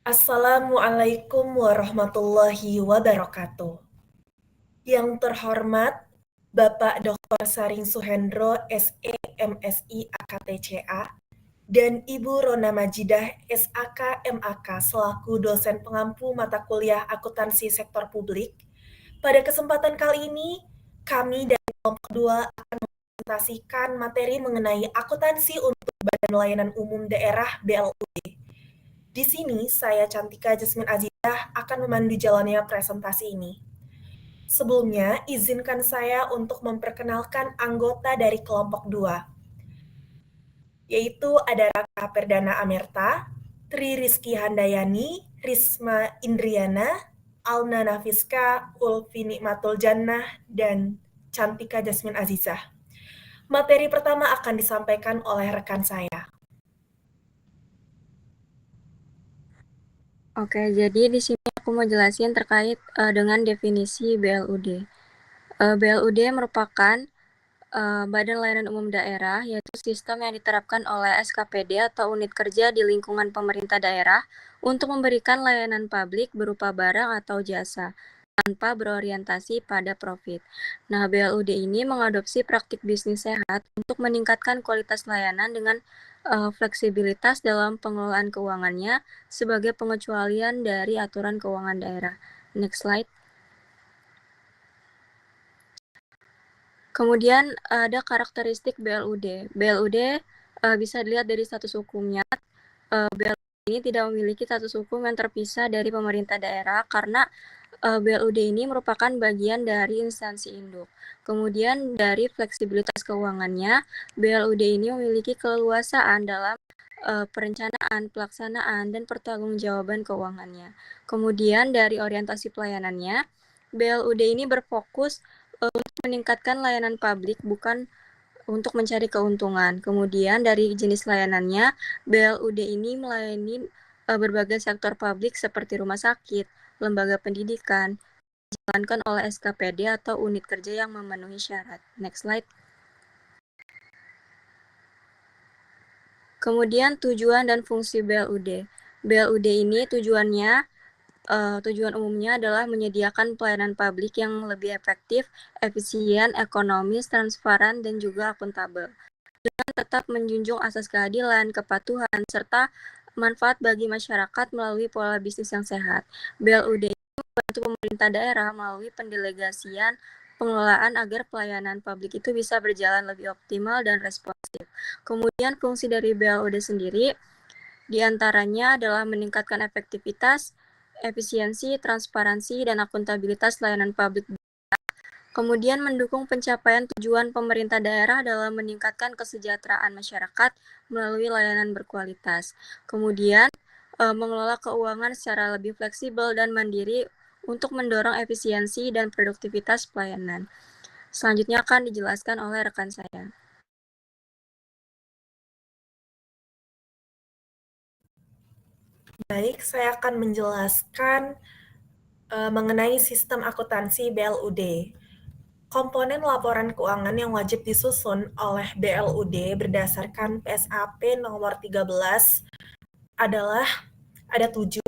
Assalamualaikum warahmatullahi wabarakatuh. Yang terhormat Bapak Dr. Saring Suhendro, SE, MSI, AKTCA, dan Ibu Rona Majidah, SAK, MAK, selaku dosen pengampu mata kuliah akuntansi sektor publik. Pada kesempatan kali ini, kami dari kelompok 2 akan mempresentasikan materi mengenai akuntansi untuk Badan Layanan Umum Daerah BLUD. Di sini, saya Cantika Jasmine Azizah akan memandu jalannya presentasi ini. Sebelumnya, izinkan saya untuk memperkenalkan anggota dari kelompok 2, yaitu ada Raka Perdana Amerta, Tri Rizky Handayani, Risma Indriana, Alna Nafiska, Ulfi Nikmatul Jannah, dan Cantika Jasmine Azizah. Materi pertama akan disampaikan oleh rekan saya. Oke, jadi di sini aku mau jelasin terkait dengan definisi BLUD. BLUD merupakan Badan Layanan Umum Daerah, yaitu sistem yang diterapkan oleh SKPD atau unit kerja di lingkungan pemerintah daerah untuk memberikan layanan publik berupa barang atau jasa tanpa berorientasi pada profit. Nah, BLUD ini mengadopsi praktik bisnis sehat untuk meningkatkan kualitas layanan dengan fleksibilitas dalam pengelolaan keuangannya sebagai pengecualian dari aturan keuangan daerah. Next slide. Kemudian ada karakteristik BLUD. BLUD bisa dilihat dari status hukumnya. BLUD ini tidak memiliki status hukum yang terpisah dari pemerintah daerah karena BLUD ini merupakan bagian dari instansi induk. Kemudian dari fleksibilitas keuangannya, BLUD ini memiliki keleluasaan dalam perencanaan, pelaksanaan, dan pertanggungjawaban keuangannya. Kemudian dari orientasi pelayanannya, BLUD ini berfokus untuk meningkatkan layanan publik, bukan untuk mencari keuntungan. Kemudian dari jenis layanannya, BLUD ini melayani berbagai sektor publik seperti rumah sakit, lembaga pendidikan, dijalankan oleh SKPD atau unit kerja yang memenuhi syarat. Next slide. Kemudian tujuan dan fungsi BLUD. BLUD ini tujuan umumnya adalah menyediakan pelayanan publik yang lebih efektif, efisien, ekonomis, transparan, dan juga akuntabel. Dengan tetap menjunjung asas keadilan, kepatuhan, serta manfaat bagi masyarakat melalui pola bisnis yang sehat. BLUD membantu pemerintah daerah melalui pendelegasian pengelolaan agar pelayanan publik itu bisa berjalan lebih optimal dan responsif. Kemudian fungsi dari BLUD sendiri diantaranya adalah meningkatkan efektivitas, efisiensi, transparansi, dan akuntabilitas layanan publik. Kemudian mendukung pencapaian tujuan pemerintah daerah dalam meningkatkan kesejahteraan masyarakat melalui layanan berkualitas. Kemudian mengelola keuangan secara lebih fleksibel dan mandiri untuk mendorong efisiensi dan produktivitas pelayanan. Selanjutnya akan dijelaskan oleh rekan saya. Baik, saya akan menjelaskan mengenai sistem akuntansi BLUD. Komponen laporan keuangan yang wajib disusun oleh BLUD berdasarkan PSAP nomor 13 adalah ada 7.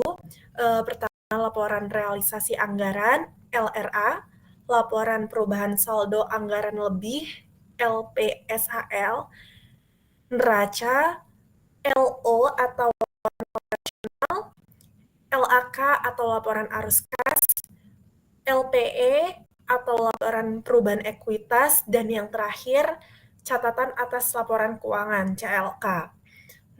Pertama, laporan realisasi anggaran (LRA), laporan perubahan saldo anggaran lebih (LPSAL), neraca, LO atau LAK atau laporan arus kas, LPE atau laporan perubahan ekuitas, dan yang terakhir catatan atas laporan keuangan (CLK).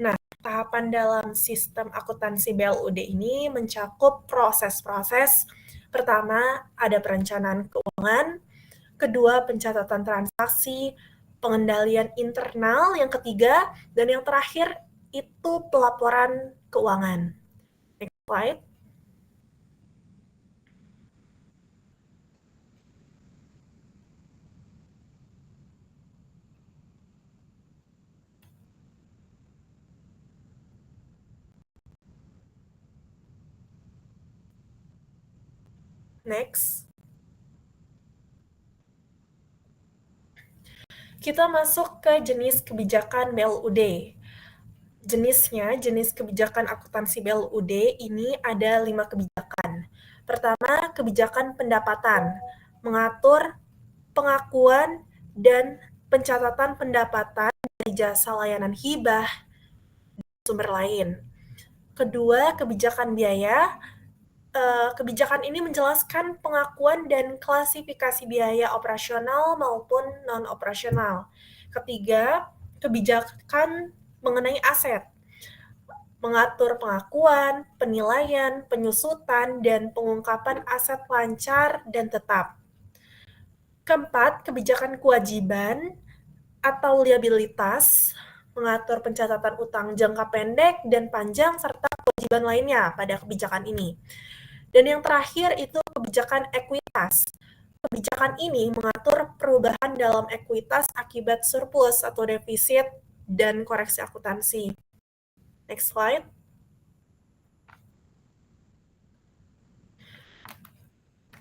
Nah, tahapan dalam sistem akuntansi BLUD ini mencakup proses-proses. Pertama, ada perencanaan keuangan, kedua pencatatan transaksi, pengendalian internal, yang ketiga, dan yang terakhir itu pelaporan keuangan. Next slide. Next. Kita masuk ke jenis kebijakan BLUD. Jenisnya, jenis kebijakan akuntansi BLUD ini ada 5 kebijakan. Pertama, kebijakan pendapatan, mengatur pengakuan dan pencatatan pendapatan dari jasa layanan hibah sumber lain. Kedua, kebijakan biaya. Kebijakan ini menjelaskan pengakuan dan klasifikasi biaya operasional maupun non-operasional. Ketiga, kebijakan mengenai aset, mengatur pengakuan, penilaian, penyusutan, dan pengungkapan aset lancar dan tetap. Keempat, kebijakan kewajiban atau liabilitas, mengatur pencatatan utang jangka pendek dan panjang serta kewajiban lainnya pada kebijakan ini. Dan yang terakhir itu kebijakan ekuitas. Kebijakan ini mengatur perubahan dalam ekuitas akibat surplus atau defisit dan koreksi akuntansi. Next slide.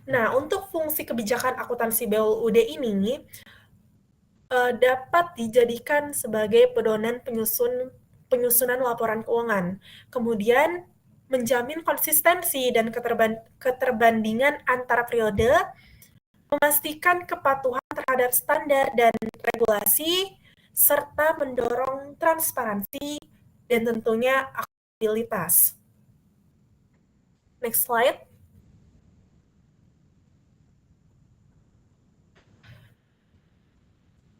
Nah, untuk fungsi kebijakan akuntansi BLUD ini dapat dijadikan sebagai pedoman penyusunan laporan keuangan. Kemudian menjamin konsistensi dan keterbandingan antara periode, memastikan kepatuhan terhadap standar dan regulasi, serta mendorong transparansi dan tentunya akuntabilitas. Next slide.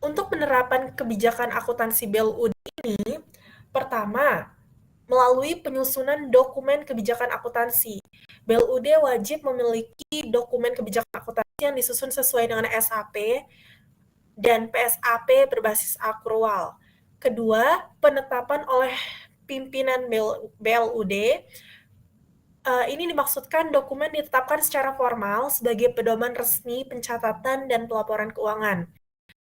Untuk penerapan kebijakan akuntansi BLUD ini, pertama, melalui penyusunan dokumen kebijakan akuntansi. BLUD wajib memiliki dokumen kebijakan akuntansi yang disusun sesuai dengan SAP dan PSAP berbasis akrual. Kedua, penetapan oleh pimpinan BLUD. Ini dimaksudkan dokumen ditetapkan secara formal sebagai pedoman resmi pencatatan dan pelaporan keuangan.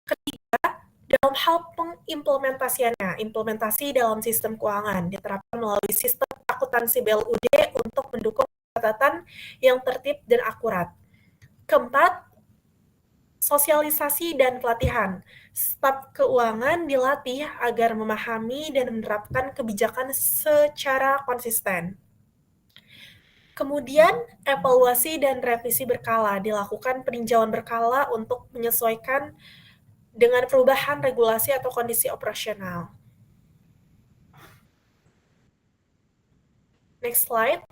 Ketiga, dalam hal pengimplementasiannya, implementasi dalam sistem keuangan diterapkan melalui sistem akuntansi BLUD untuk mendukung pencatatan yang tertib dan akurat. Keempat, sosialisasi dan pelatihan. Staf keuangan dilatih agar memahami dan menerapkan kebijakan secara konsisten. Kemudian, evaluasi dan revisi berkala dilakukan peninjauan berkala untuk menyesuaikan dengan perubahan regulasi atau kondisi operasional. Next slide.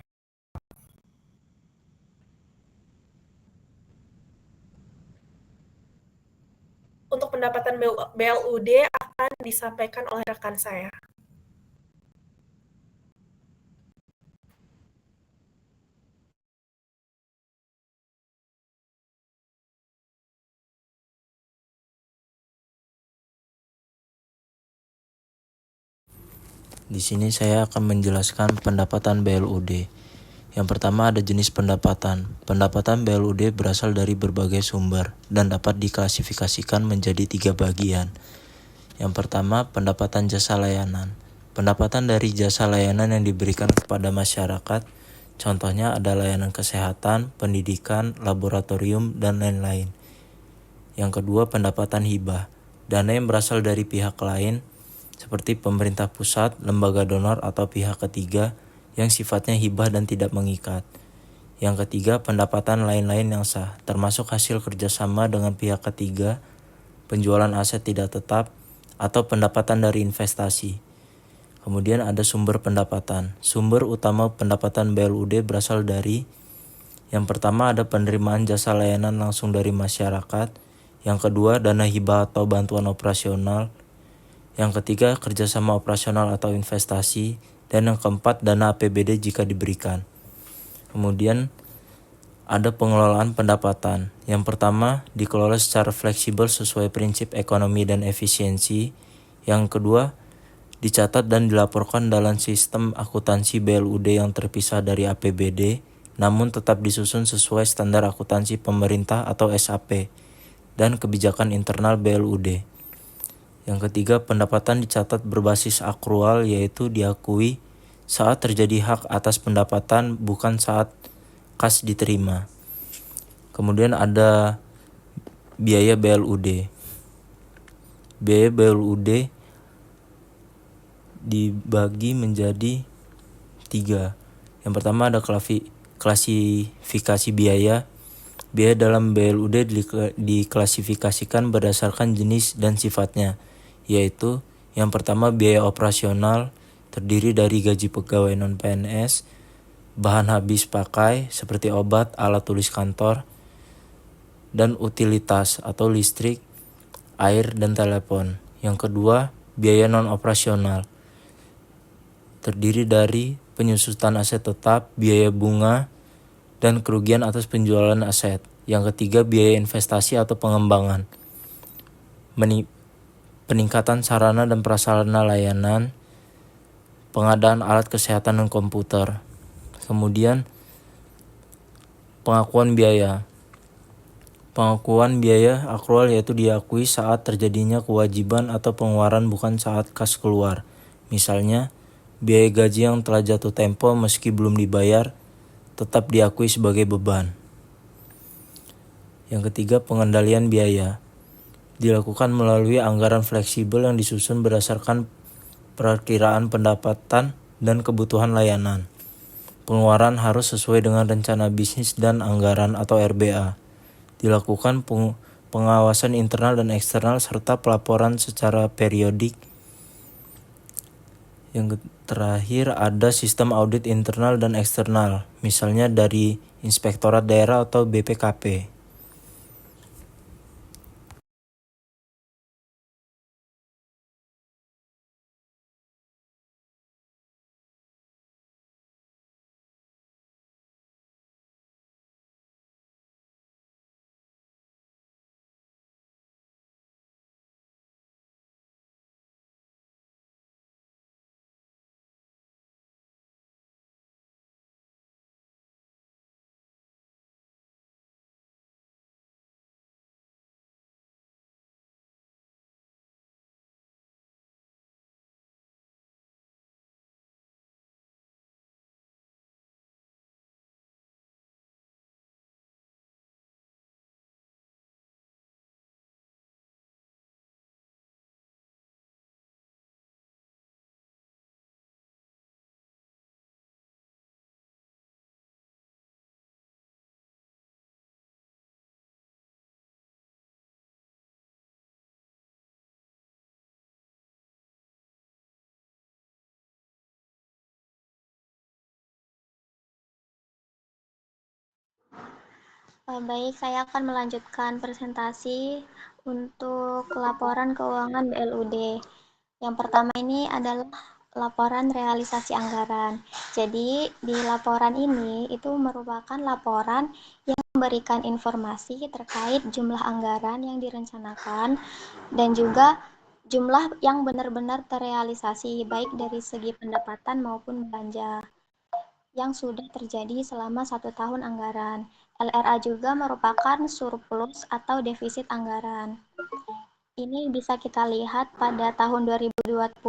Untuk pendapatan BLUD akan disampaikan oleh rekan saya. Di sini saya akan menjelaskan pendapatan BLUD. Yang pertama ada jenis pendapatan. Pendapatan BLUD berasal dari berbagai sumber dan dapat diklasifikasikan menjadi 3 bagian. Yang pertama, pendapatan jasa layanan. Pendapatan dari jasa layanan yang diberikan kepada masyarakat, contohnya ada layanan kesehatan, pendidikan, laboratorium, dan lain-lain. Yang kedua, pendapatan hibah. Dana yang berasal dari pihak lain, seperti pemerintah pusat, lembaga donor, atau pihak ketiga yang sifatnya hibah dan tidak mengikat. Yang ketiga, pendapatan lain-lain yang sah, termasuk hasil kerjasama dengan pihak ketiga, penjualan aset tidak tetap, atau pendapatan dari investasi. Kemudian ada sumber pendapatan. Sumber utama pendapatan BLUD berasal dari, yang pertama ada penerimaan jasa layanan langsung dari masyarakat, yang kedua dana hibah atau bantuan operasional, yang ketiga kerjasama operasional atau investasi, dan yang keempat dana APBD jika diberikan. Kemudian ada pengelolaan pendapatan. Yang pertama dikelola secara fleksibel sesuai prinsip ekonomi dan efisiensi. Yang kedua dicatat dan dilaporkan dalam sistem akuntansi BLUD yang terpisah dari APBD, namun tetap disusun sesuai standar akuntansi pemerintah atau SAP dan kebijakan internal BLUD. Yang ketiga, pendapatan dicatat berbasis akrual, yaitu diakui saat terjadi hak atas pendapatan, bukan saat kas diterima. Kemudian ada biaya BLUD. Biaya BLUD dibagi menjadi 3. Yang pertama ada klasifikasi biaya. Biaya dalam BLUD diklasifikasikan berdasarkan jenis dan sifatnya, yaitu yang pertama biaya operasional, terdiri dari gaji pegawai non-PNS, bahan habis pakai seperti obat, alat tulis kantor, dan utilitas atau listrik, air, dan telepon. Yang kedua, biaya non-operasional, terdiri dari penyusutan aset tetap, biaya bunga, dan kerugian atas penjualan aset. Yang ketiga, biaya investasi atau pengembangan, peningkatan sarana dan prasarana layanan, pengadaan alat kesehatan dan komputer. Kemudian, pengakuan biaya. Pengakuan biaya akrual yaitu diakui saat terjadinya kewajiban atau pengeluaran bukan saat kas keluar. Misalnya, biaya gaji yang telah jatuh tempo meski belum dibayar tetap diakui sebagai beban. Yang ketiga, pengendalian biaya. Dilakukan melalui anggaran fleksibel yang disusun berdasarkan perakiraan pendapatan dan kebutuhan layanan. Pengeluaran harus sesuai dengan rencana bisnis dan anggaran atau RBA. Dilakukan pengawasan internal dan eksternal serta pelaporan secara periodik. Yang terakhir ada sistem audit internal dan eksternal, misalnya dari Inspektorat Daerah atau BPKP. Baik, saya akan melanjutkan presentasi untuk laporan keuangan BLUD. Yang pertama ini adalah laporan realisasi anggaran. Jadi, di laporan ini itu merupakan laporan yang memberikan informasi terkait jumlah anggaran yang direncanakan dan juga jumlah yang benar-benar terrealisasi, baik dari segi pendapatan maupun belanja yang sudah terjadi selama 1 tahun anggaran. LRA juga merupakan surplus atau defisit anggaran. Ini bisa kita lihat pada tahun 2023,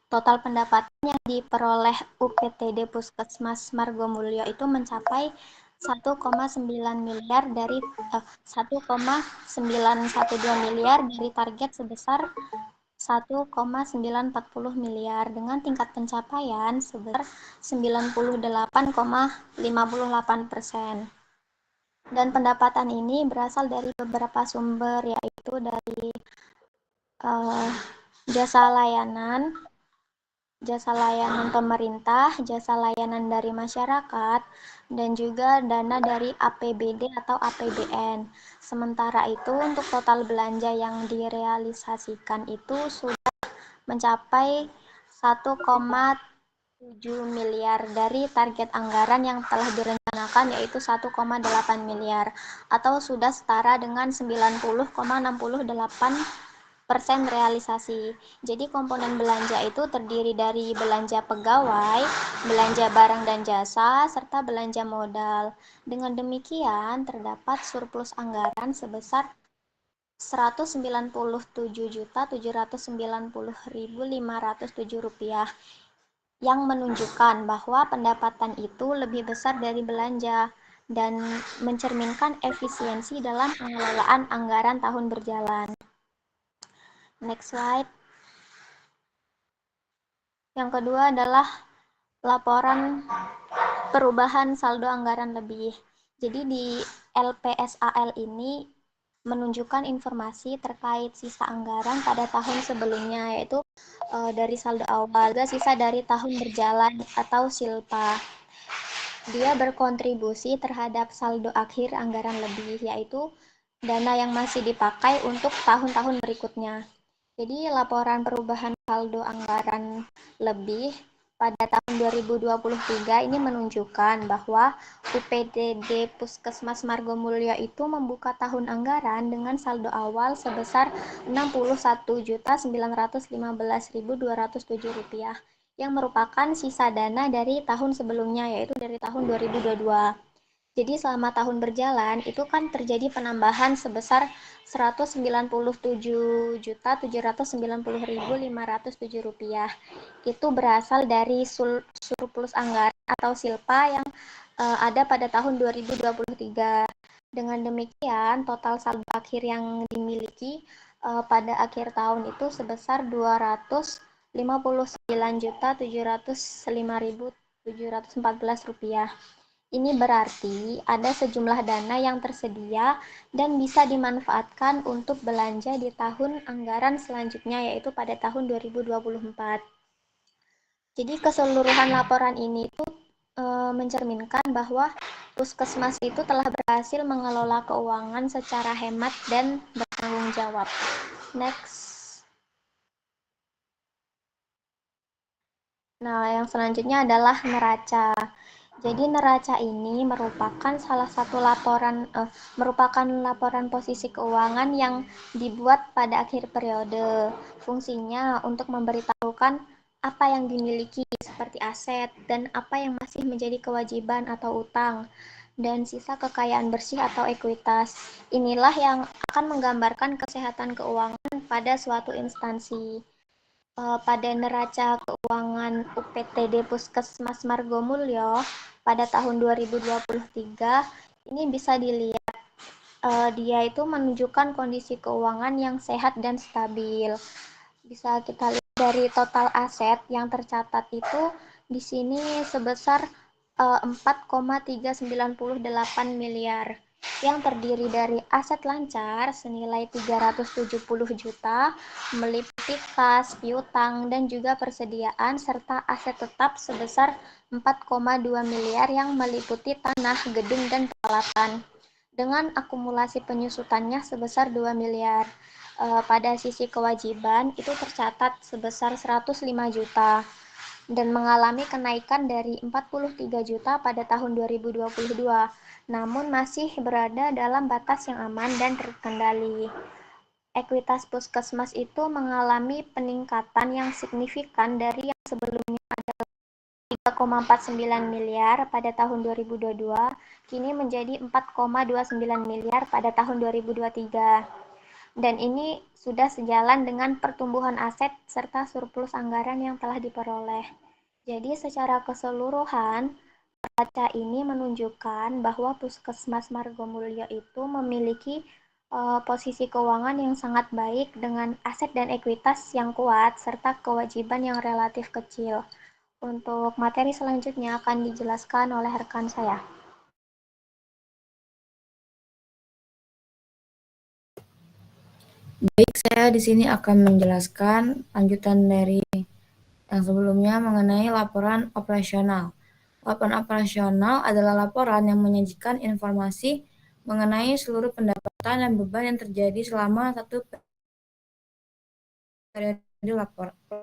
total pendapatan yang diperoleh UPTD Puskesmas Margomulyo itu mencapai 1,9 miliar dari 1,912 miliar dari target sebesar 1,940 miliar dengan tingkat pencapaian sebesar 98,58%. Dan pendapatan ini berasal dari beberapa sumber, yaitu dari jasa layanan pemerintah, jasa layanan dari masyarakat, dan juga dana dari APBD atau APBN. Sementara itu untuk total belanja yang direalisasikan itu sudah mencapai 1,7 miliar dari target anggaran yang telah direncanakan, yaitu 1,8 miliar atau sudah setara dengan 90,68% realisasi. Jadi komponen belanja itu terdiri dari belanja pegawai, belanja barang dan jasa, serta belanja modal. Dengan demikian terdapat surplus anggaran sebesar Rp197.790.507 yang menunjukkan bahwa pendapatan itu lebih besar dari belanja dan mencerminkan efisiensi dalam pengelolaan anggaran tahun berjalan. Next slide. Yang kedua adalah laporan perubahan saldo anggaran lebih. Jadi di LPSAL ini menunjukkan informasi terkait sisa anggaran pada tahun sebelumnya, yaitu dari saldo awal, juga sisa dari tahun berjalan atau SILPA. Dia berkontribusi terhadap saldo akhir anggaran lebih, yaitu dana yang masih dipakai untuk tahun-tahun berikutnya. Jadi laporan perubahan saldo anggaran lebih pada tahun 2023 ini menunjukkan bahwa UPTD Puskesmas Margomulyo itu membuka tahun anggaran dengan saldo awal sebesar Rp61.915.207 yang merupakan sisa dana dari tahun sebelumnya, yaitu dari tahun 2022. Jadi selama tahun berjalan itu kan terjadi penambahan sebesar Rp197.790.507. Itu berasal dari surplus anggaran atau SILPA yang ada pada tahun 2023. Dengan demikian, total saldo akhir yang dimiliki pada akhir tahun itu sebesar Rp259.705.714. Ini berarti ada sejumlah dana yang tersedia dan bisa dimanfaatkan untuk belanja di tahun anggaran selanjutnya, yaitu pada tahun 2024. Jadi keseluruhan laporan ini itu mencerminkan bahwa Puskesmas itu telah berhasil mengelola keuangan secara hemat dan bertanggung jawab. Next. Nah, yang selanjutnya adalah neraca. Jadi neraca ini merupakan salah satu merupakan laporan posisi keuangan yang dibuat pada akhir periode. Fungsinya untuk memberitahukan apa yang dimiliki seperti aset dan apa yang masih menjadi kewajiban atau utang dan sisa kekayaan bersih atau ekuitas. Inilah yang akan menggambarkan kesehatan keuangan pada suatu instansi. Pada neraca keuangan UPTD Puskesmas Margomulyo pada tahun 2023 ini bisa dilihat dia itu menunjukkan kondisi keuangan yang sehat dan stabil. Bisa kita lihat dari total aset yang tercatat itu di sini sebesar 4,398 miliar yang terdiri dari aset lancar senilai 370 juta, meliputi kas, piutang, dan juga persediaan, serta aset tetap sebesar 4,2 miliar yang meliputi tanah, gedung, dan peralatan, dengan akumulasi penyusutannya sebesar 2 miliar. Pada sisi kewajiban itu tercatat sebesar 105 juta dan mengalami kenaikan dari 43 juta pada tahun 2022, namun masih berada dalam batas yang aman dan terkendali. Ekuitas Puskesmas itu mengalami peningkatan yang signifikan dari yang sebelumnya adalah 3,49 miliar pada tahun 2022, kini menjadi 4,29 miliar pada tahun 2023. Dan ini sudah sejalan dengan pertumbuhan aset serta surplus anggaran yang telah diperoleh. Jadi secara keseluruhan, neraca ini menunjukkan bahwa Puskesmas Margomulyo itu memiliki posisi keuangan yang sangat baik dengan aset dan ekuitas yang kuat serta kewajiban yang relatif kecil. Untuk materi selanjutnya akan dijelaskan oleh rekan saya. Baik, saya di sini akan menjelaskan lanjutan dari yang sebelumnya mengenai laporan operasional. Laporan operasional adalah laporan yang menyajikan informasi mengenai seluruh pendapatan dan beban yang terjadi selama satu periode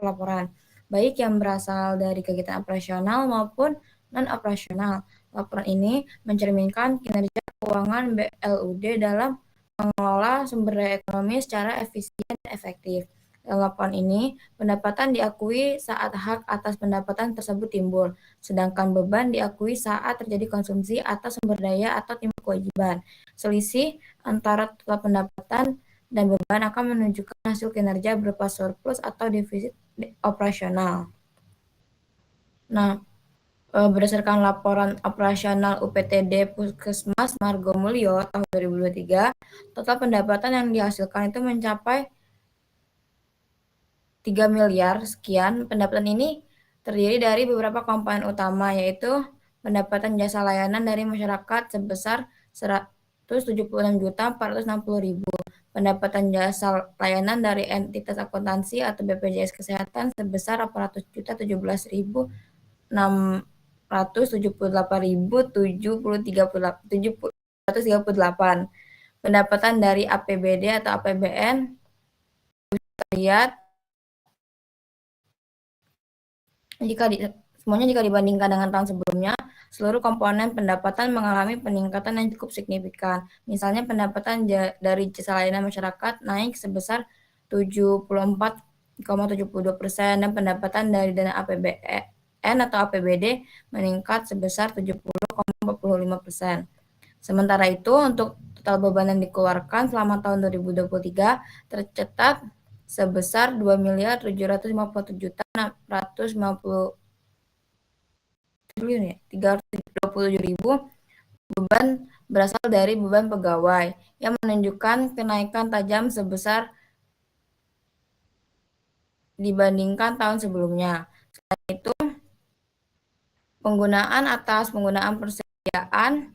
laporan, baik yang berasal dari kegiatan operasional maupun non-operasional. Laporan ini mencerminkan kinerja keuangan BLUD dalam mengelola sumber daya ekonomi secara efisien dan efektif. Dalam laporan ini, pendapatan diakui saat hak atas pendapatan tersebut timbul, sedangkan beban diakui saat terjadi konsumsi atas sumber daya atau timbul kewajiban. Selisih antara total pendapatan dan beban akan menunjukkan hasil kinerja berupa surplus atau defisit operasional. Nah, berdasarkan laporan operasional UPTD Puskesmas Margomulyo tahun 2023, total pendapatan yang dihasilkan itu mencapai 3 miliar sekian. Pendapatan ini terdiri dari beberapa komponen utama, yaitu pendapatan jasa layanan dari masyarakat sebesar 176.460.000, pendapatan jasa layanan dari entitas akuntansi atau BPJS Kesehatan sebesar 817.678.738, pendapatan dari APBD atau APBN lihat semuanya jika dibandingkan dengan tahun sebelumnya, seluruh komponen pendapatan mengalami peningkatan yang cukup signifikan. Misalnya pendapatan dari jasa layanan masyarakat naik sebesar 74,72% dan pendapatan dari dana APBN atau APBD meningkat sebesar 70,45%. Sementara itu, untuk total beban yang dikeluarkan selama tahun 2023 tercatat sebesar 2.757.650 triliun ya, 327.000. Beban berasal dari beban pegawai yang menunjukkan kenaikan tajam sebesar dibandingkan tahun sebelumnya. Selain itu, penggunaan persediaan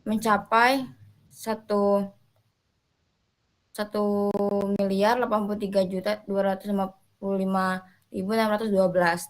mencapai 1.083.255.612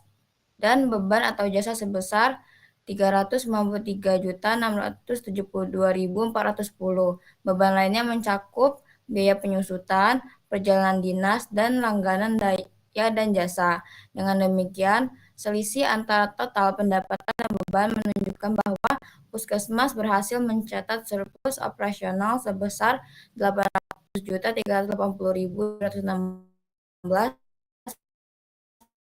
dan beban atau jasa sebesar 393.672.410. Beban lainnya mencakup biaya penyusutan, perjalanan dinas, dan langganan daya dan jasa. Dengan demikian, selisih antara total pendapatan dan beban menunjukkan bahwa Puskesmas berhasil mencatat surplus operasional sebesar 800.380.216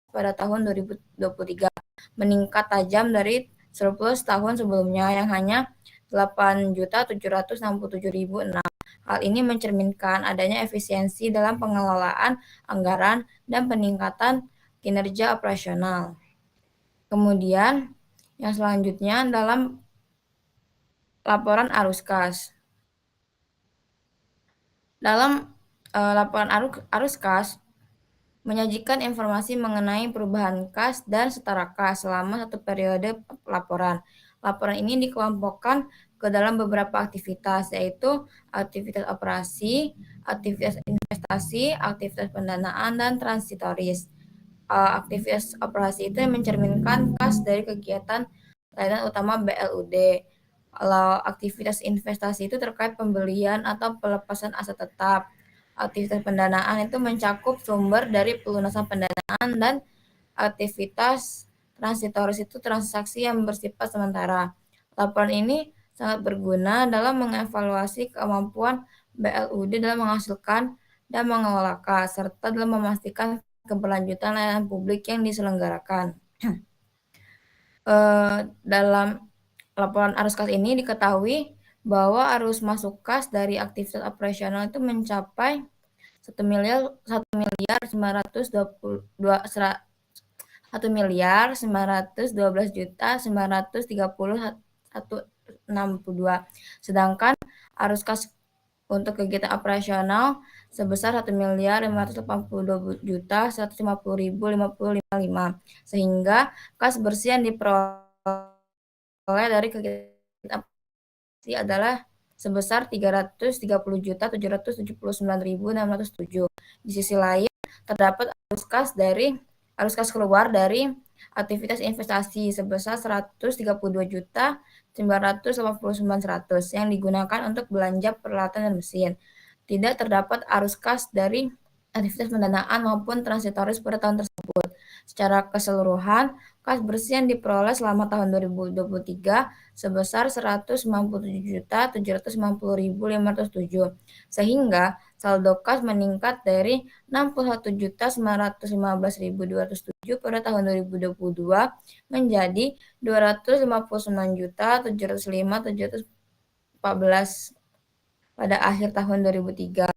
pada tahun 2023, meningkat tajam dari surplus tahun sebelumnya yang hanya 8.767.006. Hal ini mencerminkan adanya efisiensi dalam pengelolaan anggaran dan peningkatan kinerja operasional. Kemudian, yang selanjutnya dalam laporan arus kas. Dalam laporan arus kas, menyajikan informasi mengenai perubahan kas dan setara kas selama satu periode laporan. Laporan ini dikelompokkan ke dalam beberapa aktivitas, yaitu aktivitas operasi, aktivitas investasi, aktivitas pendanaan, dan transitoris. Aktivitas operasi itu mencerminkan kas dari kegiatan layanan utama BLUD. Kalau aktivitas investasi itu terkait pembelian atau pelepasan aset tetap. Aktivitas pendanaan itu mencakup sumber dari pelunasan pendanaan, dan aktivitas transitoris itu transaksi yang bersifat sementara. Laporan ini sangat berguna dalam mengevaluasi kemampuan BLUD dalam menghasilkan dan mengelola kas, serta dalam memastikan keberlanjutan layanan publik yang diselenggarakan. Dalam laporan arus kas ini diketahui bahwa arus masuk kas dari aktivitas operasional itu mencapai 1.912.930.162, sedangkan arus kas untuk kegiatan operasional sebesar 1.582.150.055, sehingga kas bersih yang diperoleh dari kegiatan operasi adalah sebesar 330.779.607. Di sisi lain, terdapat arus kas keluar dari aktivitas investasi sebesar 132.989.100 yang digunakan untuk belanja peralatan dan mesin. Tidak terdapat arus kas dari aktivitas pendanaan maupun transitoris pada tahun tersebut. Secara keseluruhan, kas bersih yang diperoleh selama tahun 2023 sebesar 197.790.507, sehingga saldo kas meningkat dari 61.915.207 pada tahun 2022 menjadi 259.705.714 pada akhir tahun 2023.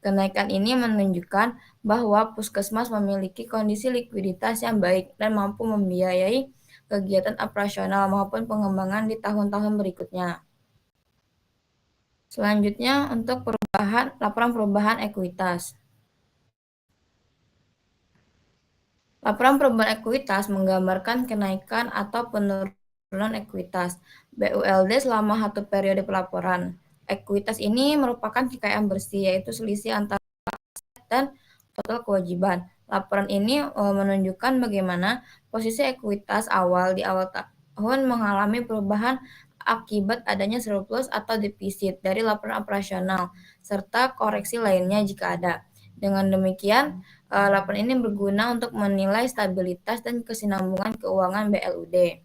Kenaikan ini menunjukkan bahwa Puskesmas memiliki kondisi likuiditas yang baik dan mampu membiayai kegiatan operasional maupun pengembangan di tahun-tahun berikutnya. Selanjutnya, untuk laporan perubahan ekuitas. Laporan perubahan ekuitas menggambarkan kenaikan atau penurunan ekuitas BULD selama satu periode pelaporan. Ekuitas ini merupakan kekayaan bersih, yaitu selisih antara aset dan total kewajiban. Laporan ini menunjukkan bagaimana posisi ekuitas awal di awal tahun mengalami perubahan akibat adanya surplus atau defisit dari laporan operasional, serta koreksi lainnya jika ada. Dengan demikian, laporan ini berguna untuk menilai stabilitas dan kesinambungan keuangan BLUD.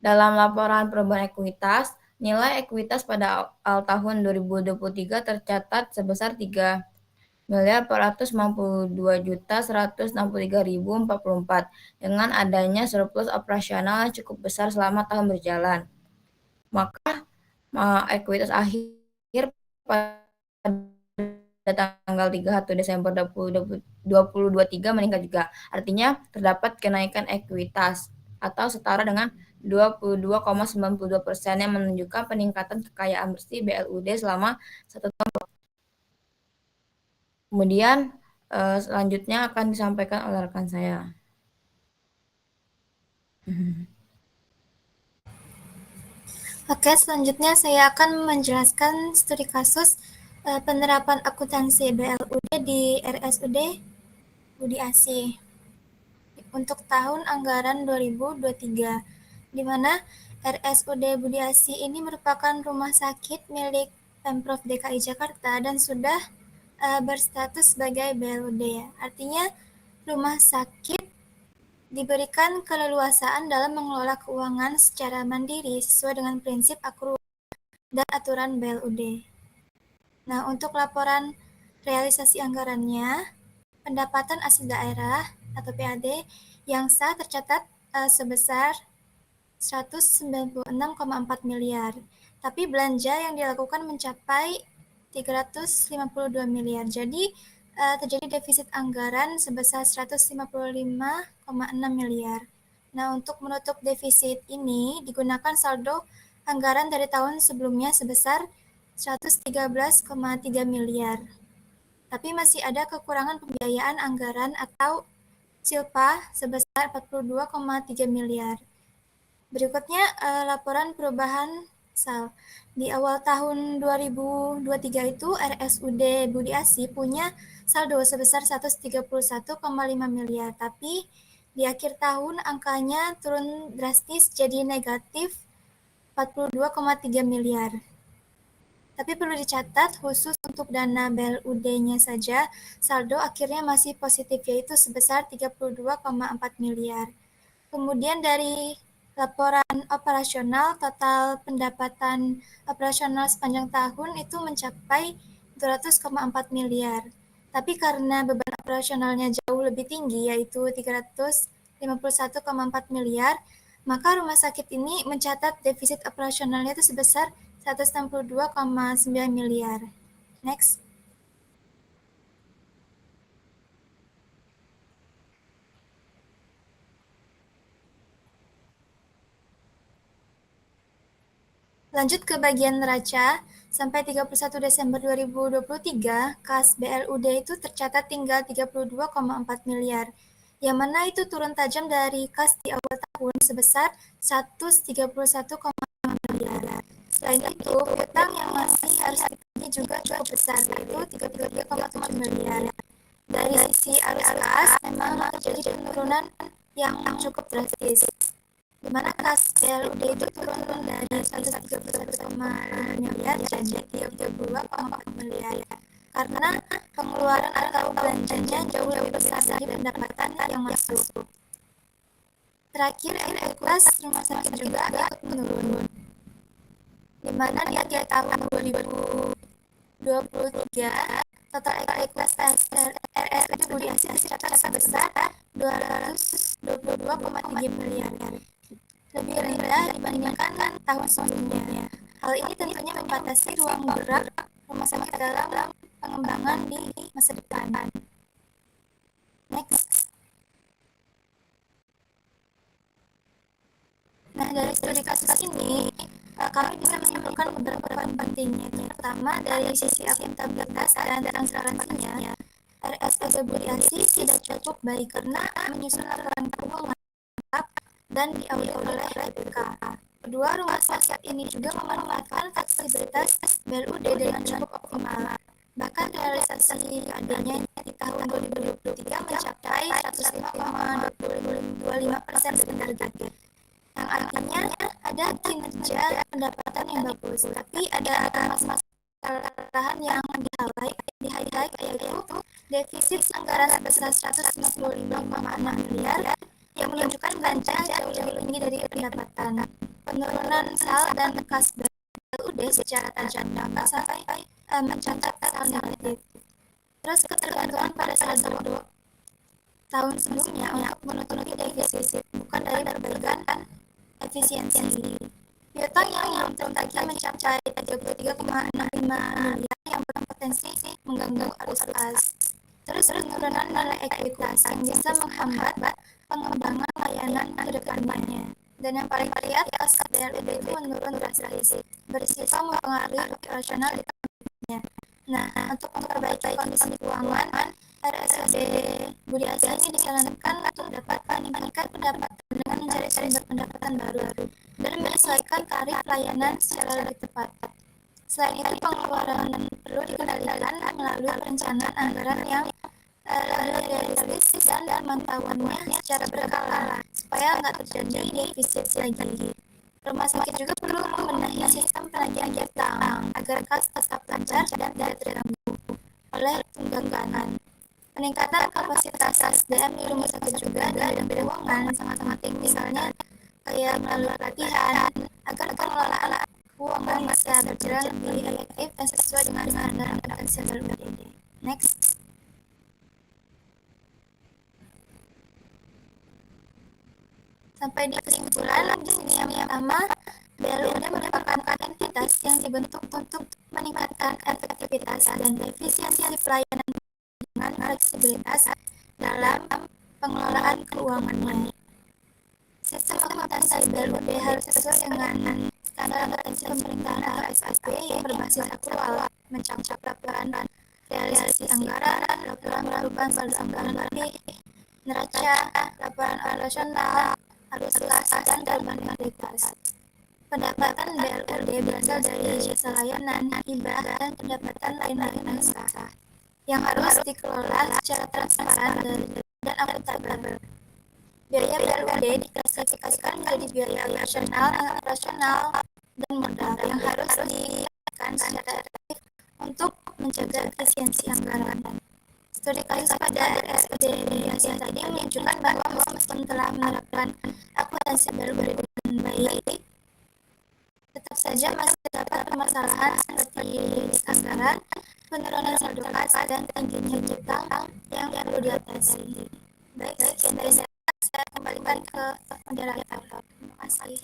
Dalam laporan perubahan ekuitas, nilai ekuitas pada awal tahun 2023 tercatat sebesar 3.492.163.044 dengan adanya surplus operasional yang cukup besar selama tahun berjalan. Maka ekuitas akhir pada tanggal 31 Desember 2023 meningkat juga. Artinya terdapat kenaikan ekuitas atau setara dengan 22,92% yang menunjukkan peningkatan kekayaan bersih BLUD selama 1 tahun. Kemudian selanjutnya akan disampaikan oleh rekan saya. Oke, selanjutnya saya akan menjelaskan studi kasus penerapan akuntansi BLUD di RSUD Budi Asih untuk tahun anggaran 2023, di mana RSUD Budi Asih ini merupakan rumah sakit milik Pemprov DKI Jakarta dan sudah berstatus sebagai BLUD. Artinya, rumah sakit diberikan keleluasaan dalam mengelola keuangan secara mandiri sesuai dengan prinsip akrual dan aturan BLUD. Nah, untuk laporan realisasi anggarannya, pendapatan asli daerah atau PAD yang sah tercatat sebesar 196,4 miliar. Tapi belanja yang dilakukan mencapai 352 miliar. Jadi terjadi defisit anggaran sebesar 155,6 miliar. Nah, untuk menutup defisit ini digunakan saldo anggaran dari tahun sebelumnya sebesar 113,3 miliar. Tapi masih ada kekurangan pembiayaan anggaran atau silpa sebesar 42,3 miliar. Berikutnya laporan perubahan SAL. Di awal tahun 2023 itu RSUD Budi Asih punya saldo sebesar 131,5 miliar, tapi di akhir tahun angkanya turun drastis jadi negatif 42,3 miliar. Tapi perlu dicatat, khusus untuk dana BLUD-nya saja, saldo akhirnya masih positif, yaitu sebesar 32,4 miliar. Kemudian dari laporan operasional, total pendapatan operasional sepanjang tahun itu mencapai 200,4 miliar. Tapi karena beban operasionalnya jauh lebih tinggi, yaitu 351,4 miliar, maka rumah sakit ini mencatat defisit operasionalnya itu sebesar 162,9 miliar. Next. Lanjut ke bagian neraca, sampai 31 Desember 2023, kas BLUD itu tercatat tinggal 32,4 miliar, yang mana itu turun tajam dari kas di awal tahun sebesar 131,5 miliar. Selain itu, utang yang masih harus ditagih juga cukup besar, yaitu 33,7 miliar. Dari sisi arus kas, memang terjadi penurunan yang cukup drastis, di mana kas BLUD itu turun dari 131,5 miliar jadi 32,4 miliar karena pengeluaran atau belanjanya jauh lebih besar dari pendapatan yang masuk. Terakhir, ekuitas rumah sakit juga agak menurun, di mana di akhir tahun 2023 total ekuitas RSUD Budi Asih tercatat sebesar 222,3 miliar, lebih rendah dibandingkan tahun sebelumnya. Hal ini tentunya membatasi ruang gerak rumah sakit dalam pengembangan di masa depan. Next. Nah, dari studi kasus ini, kami bisa menyimpulkan beberapa poin penting. Yang pertama, dari sisi akuntabilitas dan transparansinya, RSUD Budi Asih tidak cukup baik karena menyusun laporan keuangan dan diaudit oleh BPK. Kedua, rumah sakit ini juga memanfaatkan fleksibilitas BLUD dengan cukup optimal. Bahkan realisasi adanya di tahun 2023 mencapai 105,25% dari target, yang artinya ada kinerja pendapatan yang bagus, tapi ada permasalahan yang di-highlight yaitu defisit anggaran sebesar 155,6 miliar yang menunjukkan belanja jauh lebih tinggi dari pendapatan. Penurunan sal dan kas BLUD secara tajam sampai mencatat sal negatif. Terus ketergantungan pada saldo tahun sebelumnya untuk menutupi defisit bukan dari perbaikan efisiensi. Piutang yang tertagih mencapai 33,65 miliar yang berpotensi mengganggu arus kas. Terus penurunan nilai ekuitas yang bisa menghambat pengembangan layanan ke depannya. Dan yang paling lihat, kas BLUD itu menurun drastis, berisiko mempengaruhi operasional di tahunnya. Nah, untuk memperbaiki kondisi keuangan, RSUD Budi Asih ini disarankan untuk dapat meningkatkan pendapatan dengan mencari sumber pendapatan baru dan menyesuaikan tarif layanan secara lebih tepat. Selain itu, pengeluaran perlu dikendalikan melalui perencanaan anggaran yang lebih realistis dan pemantauannya secara berkala supaya nggak terjadi defisit lagi. Rumah sakit juga perlu membenahi sistem penagihan utang agar kas tetap lancar dan tidak terganggu oleh tunggakan. Peningkatan kapasitas SDM di rumah sakit juga dalam keuangan sangat penting, misalnya kayak melalui pelatihan agar pengelolaan keuangan bisa berjalan lebih efektif dan sesuai dengan standar potensial BLUD. Next. Sampai di kesimpulan, di sini yang pertama, BLUD merupakan entitas yang dibentuk untuk meningkatkan efektivitas dan efisiensi pelayanan dengan fleksibilitas dalam pengelolaan keuangannya. Sistem akuntansi BLUD harus sesuai dengan standar akuntansi pemerintahan atau SAP yang berbasis aktual, mencakup laporan realisasi anggaran, laporan perubahan saldo anggaran balik, neraca, laporan operasional, arus kas, dan kualitas. Pendapatan BLUD berasal dari jasa layanan, hibah, dan pendapatan lain-lain usaha yang harus dikelola secara transparan dan akuntabel. Biaya BLUD diklasifikasikan menjadi biaya operasional, dan modal yang harus dikelola secara efektif untuk menjaga efisiensi anggaran. Studi kasus pada RSUD Indonesia tadi menunjukkan bahwa meskipun telah menerapkan akuntansi BLUD dengan baik, tetap saja masih terdapat permasalahan seperti anggaran, penurunan saldo kas, dan tingginya hutang yang perlu diatasi. Baik, sekian dari saya kembalikan ke moderator. Terima kasih.